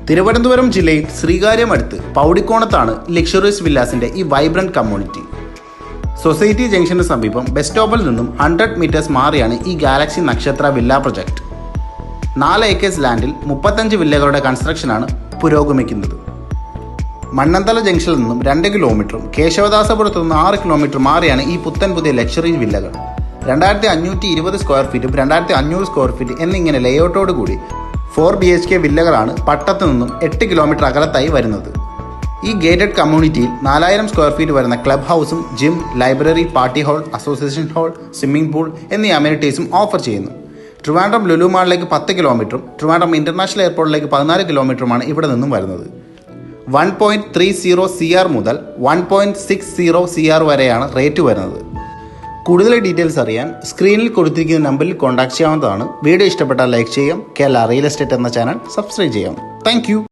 തിരുവനന്തപുരം ജില്ലയിൽ ശ്രീകാര്യം അടുത്ത് പൗടിക്കോണത്താണ് ലക്ഷറീസ് വില്ലാസിന്റെ ഈ വൈബ്രന്റ് കമ്മ്യൂണിറ്റി. സൊസൈറ്റി ജംഗ്ഷന് സമീപം ബസ് സ്റ്റോപ്പിൽ നിന്നും 100 മീറ്റേഴ്സ് മാറിയാണ് ഈ ഗാലക്സി നക്ഷത്ര വില്ല പ്രൊജക്ട്. 4 ഏക്കേഴ്സ് ലാൻഡിൽ 35 വില്ലകളുടെ കൺസ്ട്രക്ഷനാണ് പുരോഗമിക്കുന്നത്. മണ്ണന്തല ജംഗ്ഷനിൽ നിന്നും 2 കിലോമീറ്ററും കേശവദാസപുരത്തു നിന്ന് 6 കിലോമീറ്റർ മാറിയാണ് ഈ പുതിയ ലക്ഷറി വില്ലകൾ. 2520 സ്ക്വയർ ഫീറ്റും 2500 സ്ക്വയർ ഫീറ്റ് എന്നിങ്ങനെ ലേഔട്ടോട് കൂടി 4 BHK വില്ലകളാണ് പട്ടത്തു നിന്നും 8 കിലോമീറ്റർ അകലത്തായി വരുന്നത്. ഈ ഗേറ്റഡ് കമ്മ്യൂണിറ്റിയിൽ 4000 സ്ക്വയർ ഫീറ്റ് വരുന്ന ക്ലബ് ഹൗസും gym, library, party hall, association hall, swimming pool എന്നീ അമ്യൂണിറ്റീസും ഓഫർ ചെയ്യുന്നു. ട്രിവാൻഡ്രം ലുലു മാളിലേക്ക് 10 കിലോമീറ്ററും ട്രിവാൻഡ്രം ഇന്റർനാഷണൽ എയർപോർട്ടിലേക്ക് 14 കിലോമീറ്ററുമാണ് ഇവിടെ നിന്നും വരുന്നത്. 1.30 CR മുതൽ 1.60 CR വരെയാണ് റേറ്റ് വരുന്നത്. കൂടുതൽ ഡീറ്റെയിൽസ് അറിയാൻ സ്ക്രീനിൽ കൊടുത്തിരിക്കുന്ന നമ്പറിൽ കോൺടാക്ട് ചെയ്യാവുന്നതാണ്. വീഡിയോ ഇഷ്ടപ്പെട്ടാൽ ലൈക്ക് ചെയ്യാം. കേരള റിയൽ എസ്റ്റേറ്റ് എന്ന ചാനൽ സബ്സ്ക്രൈബ് ചെയ്യാം. താങ്ക്